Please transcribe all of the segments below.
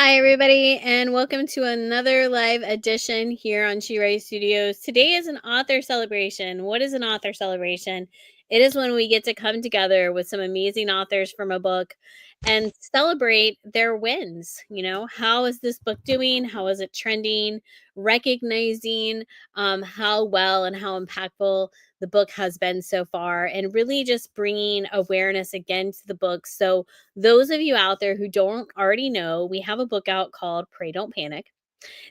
Hi, everybody, and welcome to another live edition here on She Writes Studios. Today is an author celebration. What is an author celebration? It is when we get to come together with some amazing authors from a book and celebrate their wins. How is this book doing? How is it trending? Recognizing how well and how impactful the book has been so far, and really just bringing awareness again to the book. So those of you out there who don't already know, we have a book out called Pray Don't Panic.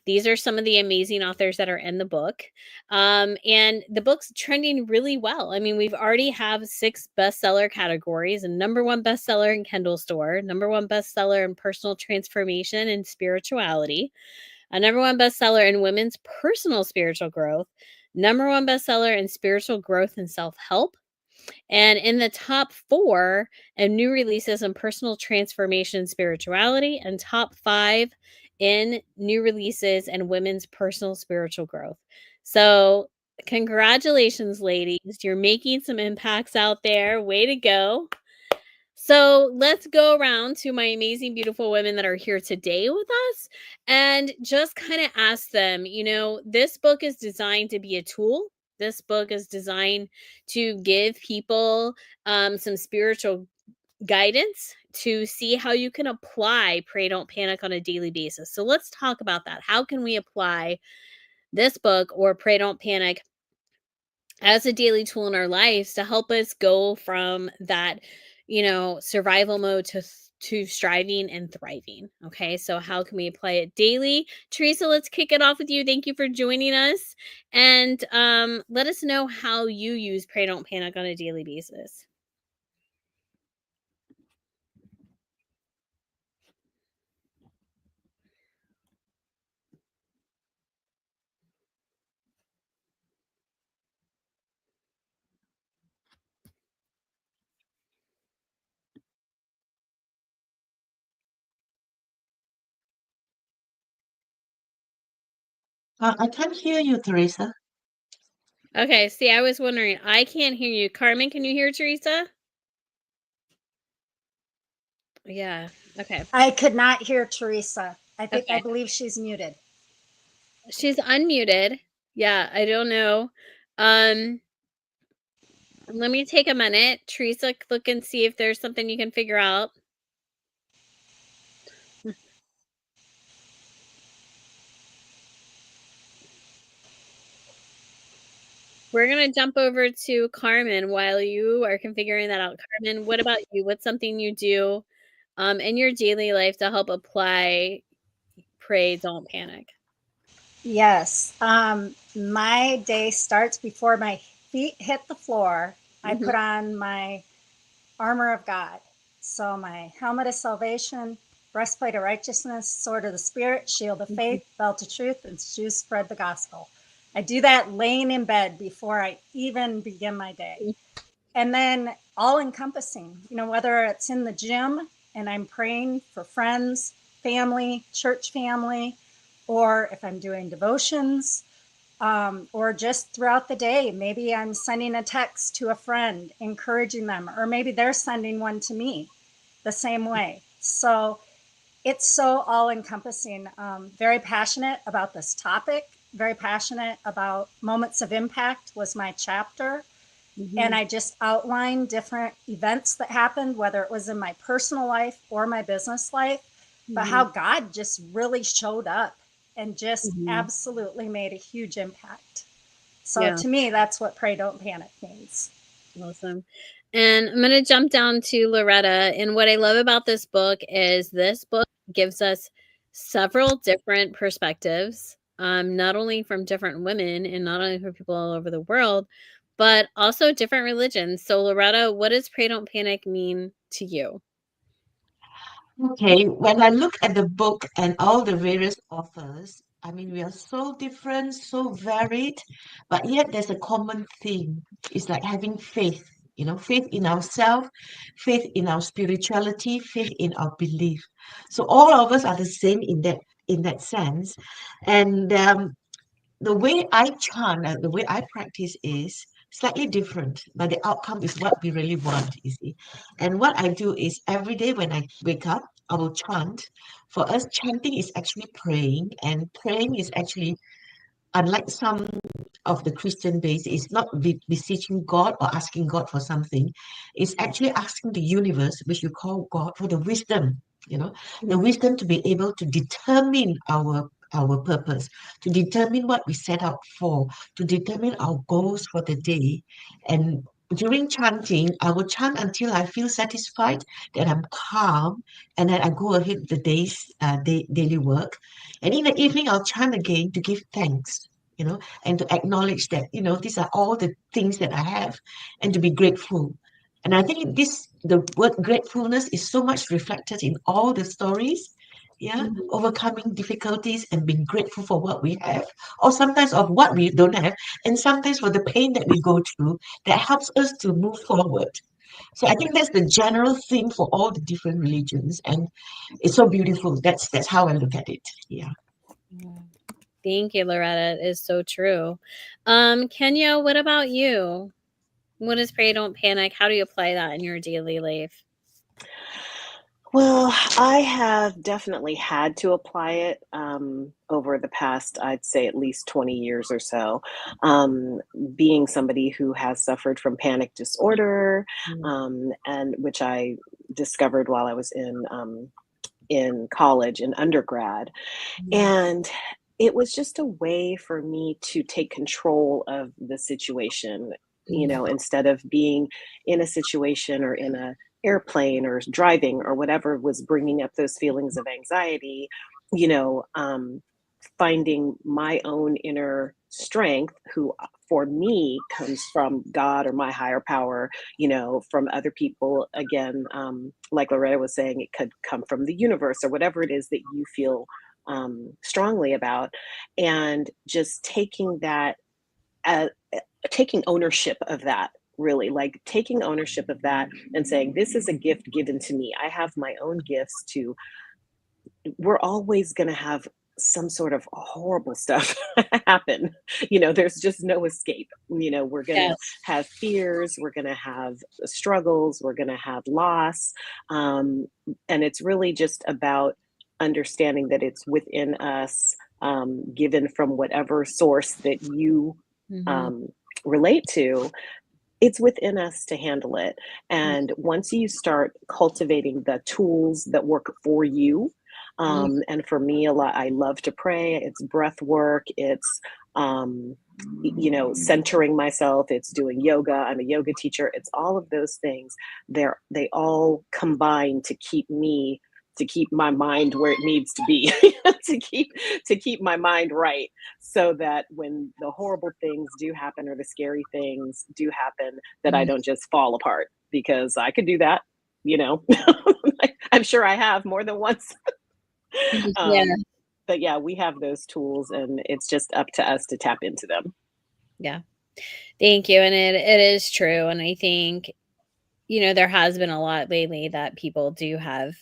These are some of the amazing authors that are in the book. And the book's trending really well. I mean, we've already have 6 bestseller categories: and number one bestseller in Kindle store, number one bestseller in personal transformation and spirituality, a number one bestseller in women's personal spiritual growth, number one bestseller in spiritual growth and self-help, and in the top 4 in new releases in personal transformation and spirituality, and top 5 in new releases and women's personal spiritual growth. So, congratulations, ladies. You're making some impacts out there. Way to go. So let's go around to my amazing, beautiful women that are here today with us and just kind of ask them, this book is designed to be a tool. This book is designed to give people some spiritual guidance to see how you can apply Pray Don't Panic on a daily basis. So let's talk about that. How can we apply this book or Pray Don't Panic as a daily tool in our lives to help us go from that, survival mode to striving and thriving? Okay, so how can we apply it daily? Teresa, let's kick it off with you. Thank you for joining us, and let us know how you use Pray Don't Panic on a daily basis. I can't hear you, Teresa. Okay, see, I was wondering. I can't hear you. Carmen, can you hear Teresa? Yeah. Okay. I could not hear Teresa. I Okay. believe she's muted. She's unmuted. Yeah, I don't know. Let me take a minute. Teresa, look and see if there's something you can figure out. We're going to jump over to Carmen while you are figuring that out. Carmen, what about you? What's something you do in your daily life to help apply Pray Don't Panic? Yes. My day starts before my feet hit the floor. I Mm-hmm. put on my armor of God. So my helmet of salvation, breastplate of righteousness, sword of the spirit, shield of Mm-hmm. faith, belt of truth, and shoes spread the gospel. I do that laying in bed before I even begin my day. And then all encompassing, whether it's in the gym and I'm praying for friends, family, church family, or if I'm doing devotions, or just throughout the day, maybe I'm sending a text to a friend, encouraging them, or maybe they're sending one to me the same way. So it's so all encompassing. Very passionate about this topic, very passionate about moments of impact was my chapter. Mm-hmm. And I just outlined different events that happened, whether it was in my personal life or my business life, but how God just really showed up and just absolutely made a huge impact. So Yeah. to me, that's what Pray Don't Panic means. Awesome. And I'm going to jump down to Loretta. And what I love about this book is this book gives us several different perspectives, not only from different women and not only from people all over the world, but also different religions. So, Loretta, what does Pray Don't Panic mean to you? Okay, when I look at the book and all the various authors, I mean, we are so different, so varied, but yet there's a common theme. It's like having faith, faith in ourselves, faith in our spirituality, faith in our belief. So all of us are the same in that sense. And the way I chant, the way I practice is slightly different, but the outcome is what we really want, you see. And what I do is every day when I wake up, our chant. For us, chanting is actually praying, and praying is actually, unlike some of the Christian base, is not beseeching God or asking God for something. It's actually asking the universe, which you call God, for the wisdom, the wisdom to be able to determine our purpose, to determine what we set out for, to determine our goals for the day. And during chanting, I will chant until I feel satisfied, that I'm calm, and then I go ahead with the daily work. And in the evening, I'll chant again to give thanks, and to acknowledge that, these are all the things that I have, and to be grateful. And I think the word gratefulness is so much reflected in all the stories. Yeah, overcoming difficulties and being grateful for what we have, or sometimes of what we don't have, and sometimes for the pain that we go through that helps us to move forward. So I think that's the general theme for all the different religions, and it's so beautiful. That's how I look at it. Yeah. Thank you, Loretta. It is so true. Kenya, what about you? What is pray don't panic? How do you apply that in your daily life? Well, I have definitely had to apply it over the past, I'd say, at least 20 years or so. Being somebody who has suffered from panic disorder, and which I discovered while I was in college and undergrad, and it was just a way for me to take control of the situation, instead of being in a situation or in a airplane or driving or whatever was bringing up those feelings of anxiety, you know, um, finding my own inner strength, who for me comes from God or my higher power, from other people. Again, like Loretta was saying, it could come from the universe or whatever it is that you feel strongly about. And just taking that, uh, taking ownership of that, really, like taking ownership of that and saying, this is a gift given to me. I have my own gifts to, we're always going to have some sort of horrible stuff happen. There's just no escape. We're going to Yes. have fears, we're going to have struggles, we're going to have loss. And it's really just about understanding that it's within us, given from whatever source that you um, relate to. It's within us to handle it. And once you start cultivating the tools that work for you, and for me, a lot, I love to pray. It's breath work. It's, centering myself. It's doing yoga. I'm a yoga teacher. It's all of those things. They all combine to keep my mind where it needs to be, to keep my mind right, so that when the horrible things do happen or the scary things do happen, that I don't just fall apart, because I could do that, you know. I'm sure I have more than once. Yeah. But yeah, we have those tools, and it's just up to us to tap into them. Yeah. Thank you. And it is true. And I think, there has been a lot lately that people do have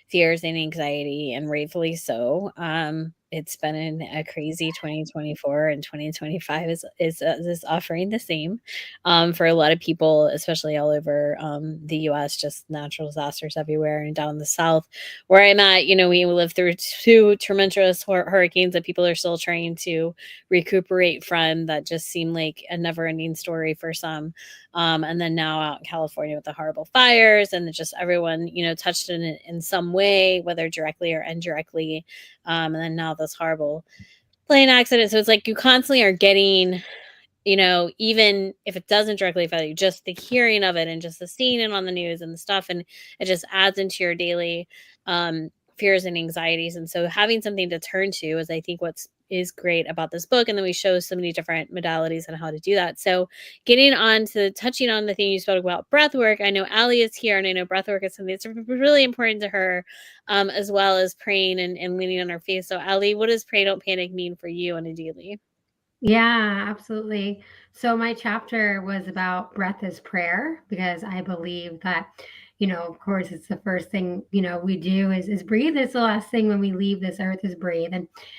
fears and anxiety, and rightfully so. It's been a crazy 2024, and 2025 is offering the same for a lot of people, especially all over the U.S. Just natural disasters everywhere, and down in the South where I'm at. We lived through two tremendous hurricanes that people are still trying to recuperate from. That just seemed like a never-ending story for some. And then now out in California with the horrible fires, and just everyone, touched in some way, whether directly or indirectly. And then now this horrible plane accident. So it's like you constantly are getting, even if it doesn't directly affect you, just the hearing of it and just the seeing it on the news and the stuff, and it just adds into your daily fears and anxieties. And so having something to turn to is, I think, what's is great about this book. And then we show so many different modalities on how to do that. So getting on to touching on the thing you spoke about, breath work. I know Allie is here, and I know breath work is something that's really important to her, as well as praying and leaning on her faith. So Allie, what does pray don't panic mean for you on a daily? Yeah, absolutely. So my chapter was about breath as prayer, because I believe that, of course, it's the first thing, we do is breathe. It's the last thing when we leave this earth is breathe.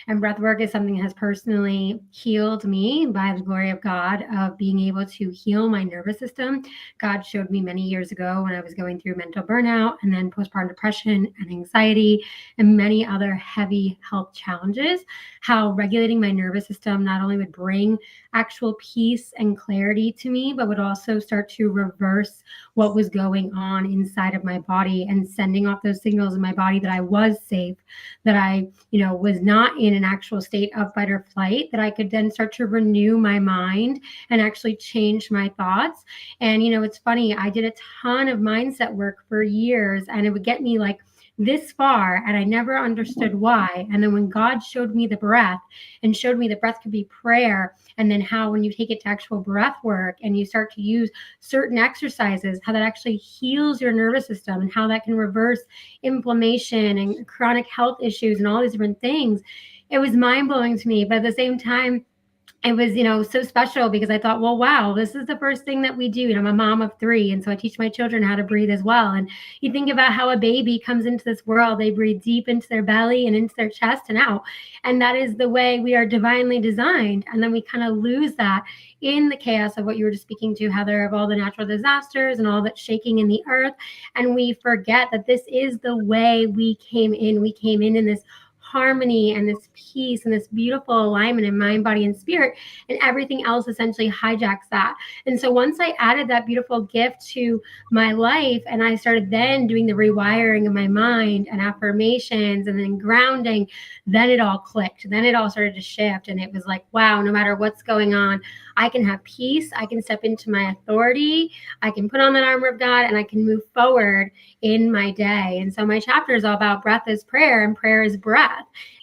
And breath work is something that has personally healed me by the glory of God, of being able to heal my nervous system. God showed me many years ago when I was going through mental burnout and then postpartum depression and anxiety and many other heavy health challenges, how regulating my nervous system not only would bring actual peace and clarity to me, but would also start to reverse what was going on inside of my body and sending off those signals in my body that I was safe, that I, was not in an actual state of fight or flight, that I could then start to renew my mind and actually change my thoughts. And, it's funny, I did a ton of mindset work for years and it would get me like this far and I never understood why. And then when God showed me the breath and showed me that breath could be prayer, and then how when you take it to actual breath work and you start to use certain exercises, how that actually heals your nervous system and how that can reverse inflammation and chronic health issues and all these different things, it was mind-blowing to me. But at the same time, it was, so special because I thought, well, wow, this is the first thing that we do. I'm a mom of 3. And so I teach my children how to breathe as well. And you think about how a baby comes into this world, they breathe deep into their belly and into their chest and out. And that is the way we are divinely designed. And then we kind of lose that in the chaos of what you were just speaking to, Heather, of all the natural disasters and all that shaking in the earth. And we forget that this is the way we came in. We came in this harmony and this peace and this beautiful alignment in mind, body, and spirit, and everything else essentially hijacks that. And so once I added that beautiful gift to my life and I started then doing the rewiring of my mind and affirmations and then grounding, then it all clicked. Then it all started to shift. And it was like, wow, no matter what's going on, I can have peace. I can step into my authority. I can put on that armor of God and I can move forward in my day. And so my chapter is all about breath is prayer and prayer is breath.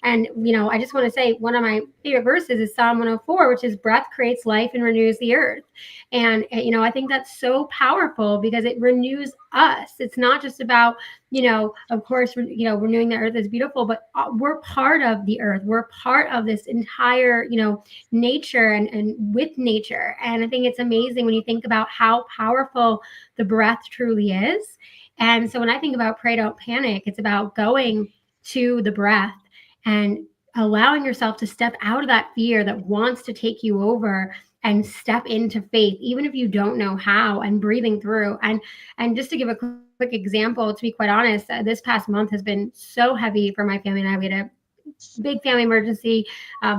And, I just want to say one of my favorite verses is Psalm 104, which is breath creates life and renews the earth. And, I think that's so powerful because it renews us. It's not just about, of course, renewing the earth is beautiful, but we're part of the earth. We're part of this entire, nature and with nature. And I think it's amazing when you think about how powerful the breath truly is. And so when I think about pray, don't panic, it's about going to the breath and allowing yourself to step out of that fear that wants to take you over and step into faith, even if you don't know how, and breathing through. And just to give a quick example, to be quite honest, this past month has been so heavy for my family and I. We had a big family emergency.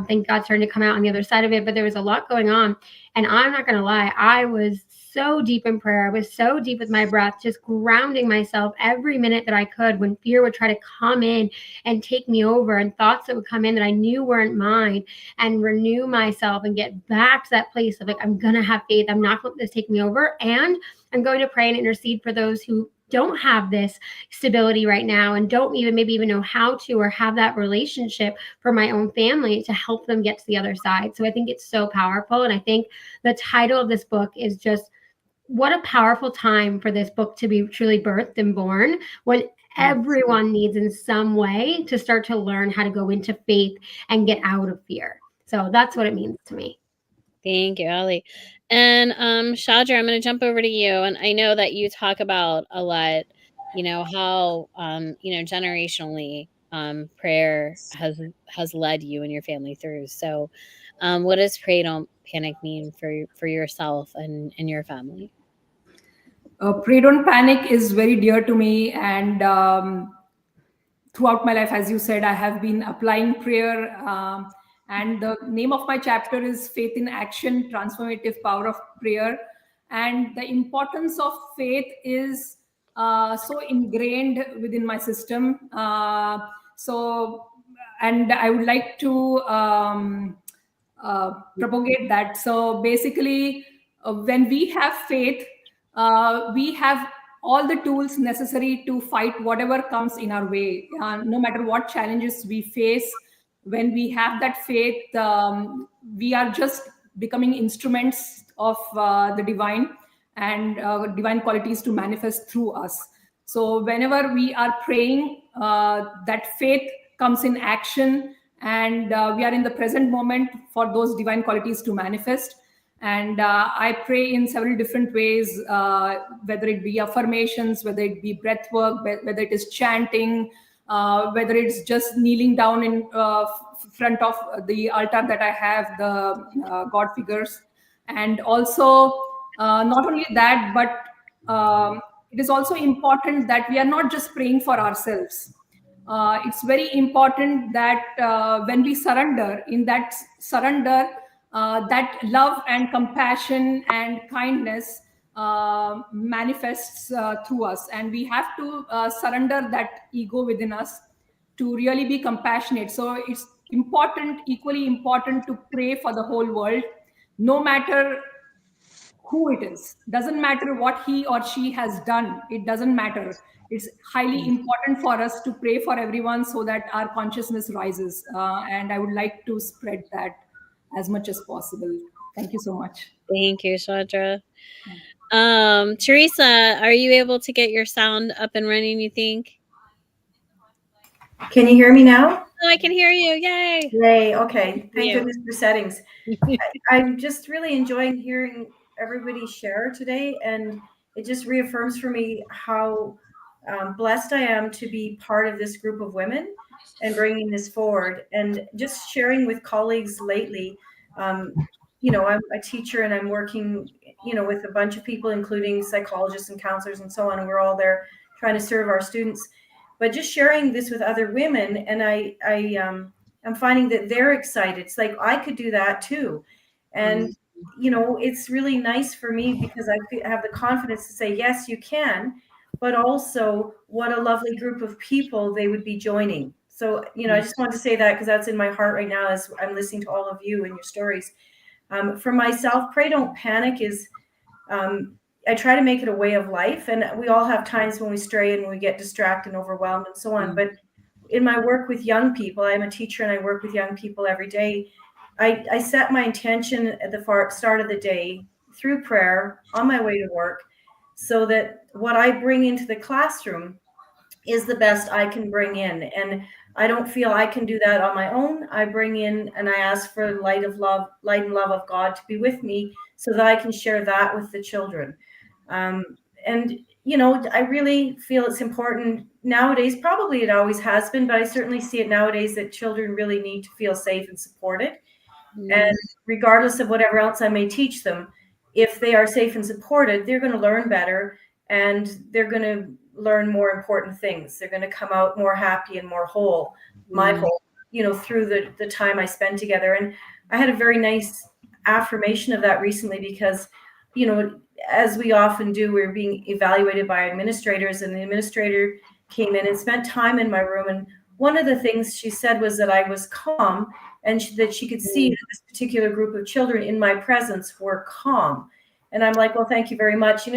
Thank God starting to come out on the other side of it, but there was a lot going on. And I'm not going to lie, I was so deep in prayer. I was so deep with my breath, just grounding myself every minute that I could when fear would try to come in and take me over and thoughts that would come in that I knew weren't mine, and renew myself and get back to that place of like, I'm going to have faith. I'm not going to let this take me over. And I'm going to pray and intercede for those who don't have this stability right now and don't maybe even know how to or have that relationship for my own family to help them get to the other side. So I think it's so powerful. And I think the title of this book is just what a powerful time for this book to be truly birthed and born, when everyone needs in some way to start to learn how to go into faith and get out of fear. So that's what it means to me. Thank you, Ali. And Shadra, I'm going to jump over to you. And I know that you talk about a lot, how generationally prayer has led you and your family through. So what does pray don't panic mean for yourself and your family? Pray don't panic is very dear to me, and throughout my life, as you said, I have been applying prayer. And the name of my chapter is Faith in Action, Transformative Power of Prayer. And the importance of faith is so ingrained within my system. And I would like to propagate that. So basically, when we have faith, we have all the tools necessary to fight whatever comes in our way, no matter what challenges we face. When we have that faith, we are just becoming instruments of the divine and divine qualities to manifest through us. So whenever we are praying, that faith comes in action, and we are in the present moment for those divine qualities to manifest. And I pray in several different ways, whether it be affirmations, whether it be breath work, whether it is chanting, whether it's just kneeling down in front of the altar that I have, the God figures. And also, not only that, but it is also important that we are not just praying for ourselves. It's very important that when we surrender, in that surrender, that love and compassion and kindness manifests through us, and we have to surrender that ego within us to really be compassionate. So it's important, equally important, to pray for the whole world, no matter who it is. Doesn't matter what he or she has done. It doesn't matter. It's highly important for us to pray for everyone so that our consciousness rises. And I would like to spread that as much as possible. Thank you so much. Thank you, Shadra. Teresa, are you able to get your sound up and running, you think? Can you hear me now? Oh, I can hear you. Yay. Yay. Okay. Thank Yeah. goodness for settings. I'm just really enjoying hearing everybody share today. And it just reaffirms for me how blessed I am to be part of this group of women and bringing this forward. And just sharing with colleagues lately, you know, I'm a teacher and I'm working, you know, with a bunch of people, including psychologists and counselors and so on. And we're all there trying to serve our students. But just sharing this with other women, and I'm finding that they're excited. It's like I could do that too, and you know, it's really nice for me because I have the confidence to say yes, you can, but also what a lovely group of people they would be joining. So you know, I just wanted to say that because that's in my heart right now as I'm listening to all of you and your stories. For myself, pray don't panic is. I try to make it a way of life, and we all have times when we stray and we get distracted and overwhelmed and so on. But in my work with young people, I'm a teacher and I work with young people every day. I set my intention at the start of the day through prayer on my way to work, so that what I bring into the classroom is the best I can bring in. And I don't feel I can do that on my own. I bring in and I ask for light and love of God to be with me so that I can share that with the children. And you know, I really feel it's important nowadays. Probably it always has been, but I certainly see it nowadays that children really need to feel safe and supported. And regardless of whatever else I may teach them, if they are safe and supported, they're going to learn better and they're going to learn more important things. They're going to come out more happy and more whole, my whole, you know, through the time I spend together. And I had a very nice affirmation of that recently because, you know, as we often do, we're being evaluated by administrators, and the administrator came in and spent time in my room. And one of the things she said was that I was calm, and that she could see that this particular group of children in my presence were calm. And I'm like, well, thank you very much. You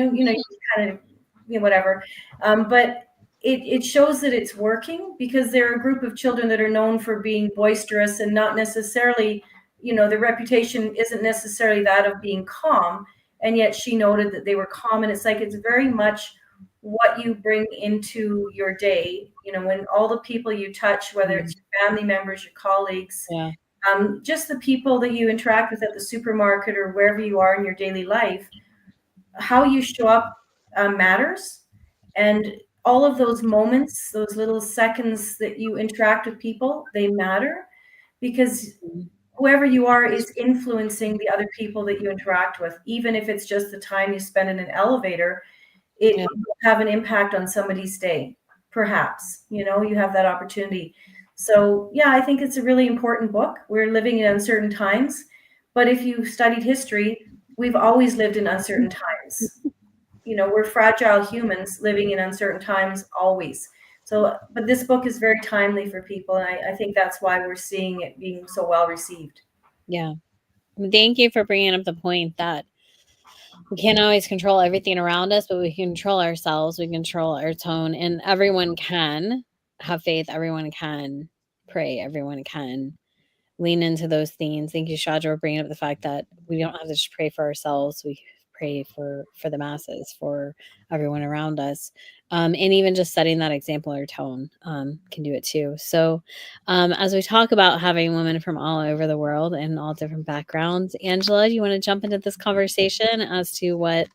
kind of, you know, whatever. But it shows that it's working, because they're a group of children that are known for being boisterous and not necessarily, you know, their reputation isn't necessarily that of being calm. And yet she noted that they were calm. And it's like, it's very much what you bring into your day, you know, when all the people you touch, whether it's your family members, your colleagues, just the people that you interact with at the supermarket or wherever you are in your daily life, how you show up matters. And all of those moments, those little seconds that you interact with people, they matter, because whoever you are is influencing the other people that you interact with. Even if it's just the time you spend in an elevator, it will have an impact on somebody's day. Perhaps, you know, you have that opportunity. So yeah, I think it's a really important book. We're living in uncertain times, but if you studied history, we've always lived in uncertain times. You know, we're fragile humans living in uncertain times always. So, but this book is very timely for people, and I think that's why we're seeing it being so well received. Yeah. Thank you for bringing up the point that we can't always control everything around us, but we can control ourselves. We control our tone, and everyone can have faith. Everyone can pray. Everyone can lean into those things. Thank you, Shadra, for bringing up the fact that we don't have to just pray for ourselves. We pray for the masses, for everyone around us. And even just setting that example or tone can do it too. So, as we talk about having women from all over the world and all different backgrounds, Angela, do you want to jump into this conversation as to what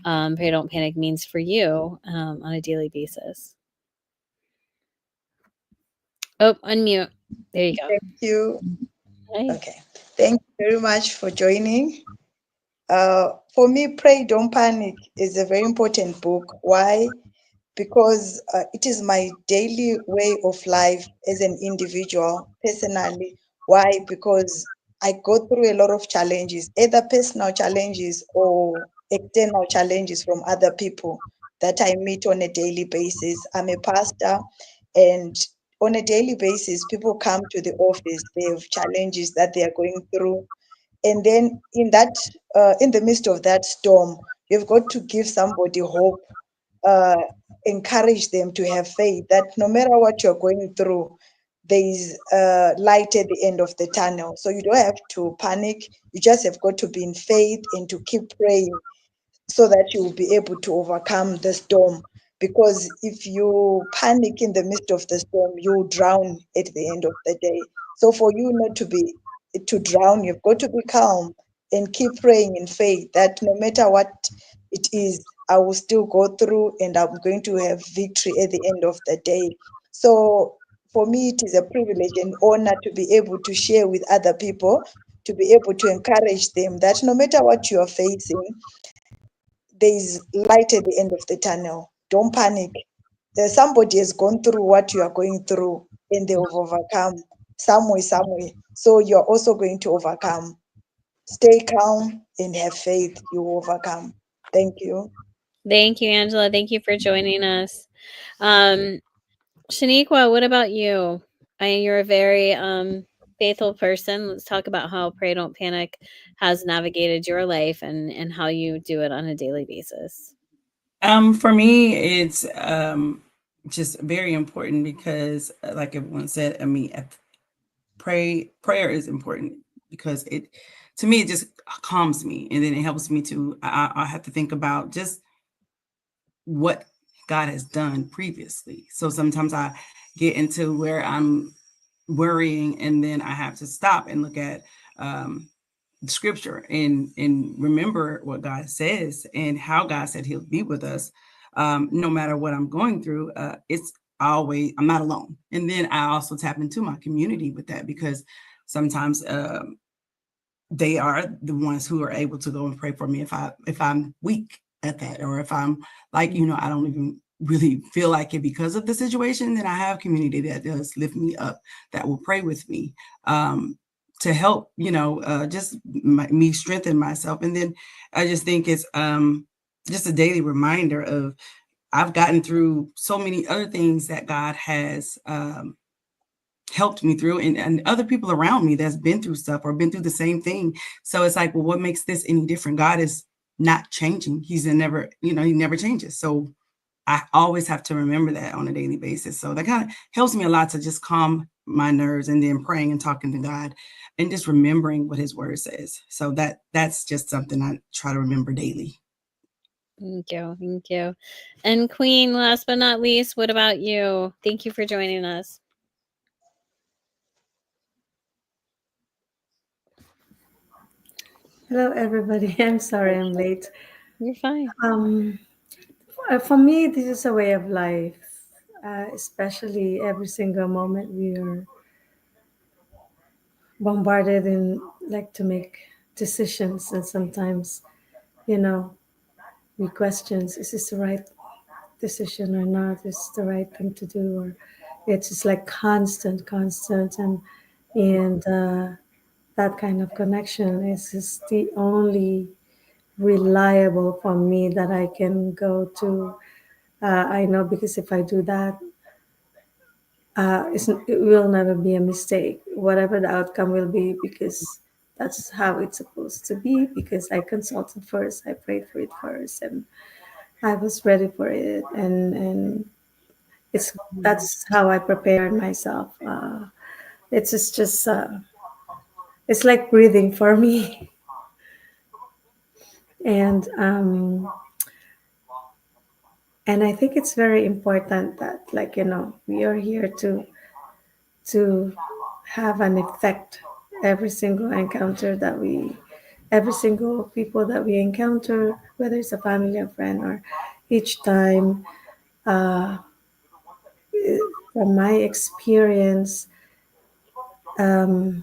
Pray Don't Panic means for you on a daily basis? Oh, unmute. There you go. Thank you. Hey. Okay. Thank you very much for joining. For me, Pray Don't Panic is a very important book. Why? Because it is my daily way of life as an individual, personally. Why? Because I go through a lot of challenges, either personal challenges or external challenges from other people that I meet on a daily basis. I'm a pastor, and on a daily basis, people come to the office, they have challenges that they are going through. And then in the midst of that storm, you've got to give somebody hope, uh, encourage them to have faith that no matter what you're going through, there is light at the end of the tunnel. So you don't have to panic. You just have got to be in faith and to keep praying so that you will be able to overcome the storm. Because if you panic in the midst of the storm, you'll drown at the end of the day. So for you not to drown, you've got to be calm and keep praying in faith that no matter what it is, I will still go through and I'm going to have victory at the end of the day. So for me, it is a privilege and honor to be able to share with other people, to be able to encourage them that no matter what you are facing, there is light at the end of the tunnel. Don't panic. Somebody has gone through what you are going through and they have overcome some way, some way. So you're also going to overcome. Stay calm and have faith. You will overcome. Thank you. Thank you, Angela. Thank you for joining us. Shaniqua, what about you? You're a very faithful person. Let's talk about how Pray Don't Panic has navigated your life and how you do it on a daily basis. For me, it's just very important because, like everyone said, I mean, prayer is important because to me, it just calms me, and then it helps me to. I have to think about just what God has done previously. So sometimes I get into where I'm worrying, and then I have to stop and look at scripture and remember what God says and how God said he'll be with us. No matter what I'm going through, I'm not alone. And then I also tap into my community with that, because sometimes they are the ones who are able to go and pray for me if I'm weak at that, or if I'm like, I don't even really feel like it because of the situation. Then I have community that does lift me up, that will pray with me, to help, just me strengthen myself. And then I just think it's just a daily reminder of I've gotten through so many other things that God has helped me through, and other people around me that's been through stuff or been through the same thing. So it's like, well, what makes this any different? God is not changing. He never changes. So I always have to remember that on a daily basis. So that kind of helps me a lot to just calm my nerves, and then praying and talking to God and just remembering what his word says. So that's just something I try to remember daily. Thank you. Thank you. And Queen, last but not least, what about you? Thank you for joining us. Hello, everybody. I'm sorry I'm late. You're fine. For me, this is a way of life, especially every single moment we are bombarded in like to make decisions, and sometimes, you know, we question: is this the right decision or not? Is this the right thing to do? Or it's just like constant, and that kind of connection is just the only reliable for me that I can go to. I know, because if I do that, it will never be a mistake, whatever the outcome will be, because that's how it's supposed to be. Because I consulted first, I prayed for it first, and I was ready for it, and that's how I prepared myself. It's just it's like breathing for me. And I think it's very important that, like, we are here to have an effect every single encounter that every single people that we encounter, whether it's a family or friend, or each time. From my experience, every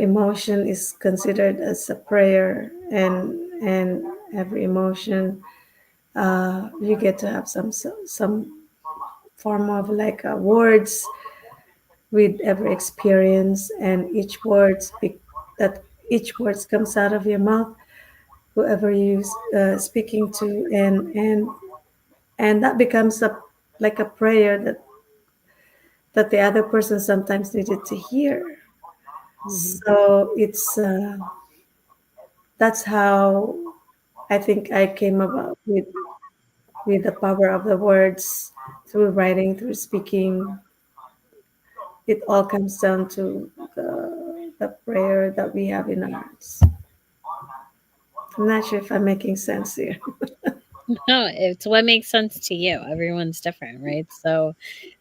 emotion is considered as a prayer, and every emotion, you get to have some form of like words with every experience, and that each words comes out of your mouth, whoever you speaking to, and that becomes like a prayer that the other person sometimes needed to hear. So that's how I think I came about with the power of the words, through writing, through speaking. It all comes down to the prayer that we have in our hearts. I'm not sure if I'm making sense here. No, it's what makes sense to you. Everyone's different, right? So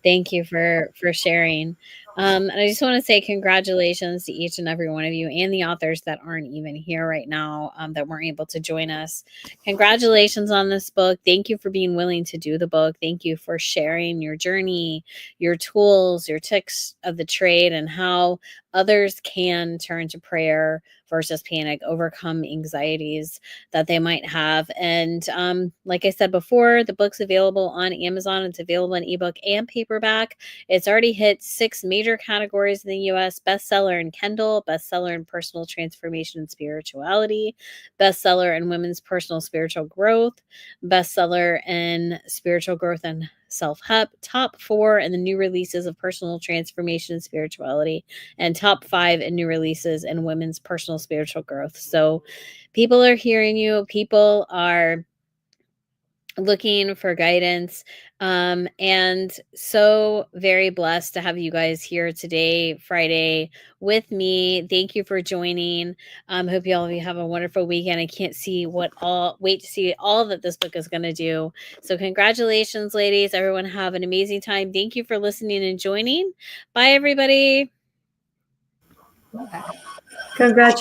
thank you for sharing. And I just want to say congratulations to each and every one of you, and the authors that aren't even here right now, that weren't able to join us. Congratulations on this book. Thank you for being willing to do the book. Thank you for sharing your journey, your tools, your tricks of the trade, and how others can turn to prayer versus panic, overcome anxieties that they might have. And like I said before, the book's available on Amazon. It's available in ebook and paperback. It's already hit 6 major categories in the US: bestseller in Kindle, bestseller in personal transformation and spirituality, bestseller in women's personal spiritual growth, bestseller in spiritual growth and self-help, top 4 in the new releases of personal transformation and spirituality, and top 5 in new releases in women's personal spiritual growth. So people are hearing you. People are looking for guidance, and so very blessed to have you guys here today, Friday, with me. Thank you for joining. Hope you all have a wonderful weekend. I can't see wait to see all that this book is going to do. So congratulations, ladies. Everyone have an amazing time. Thank you for listening and joining. Bye, everybody. Congratulations.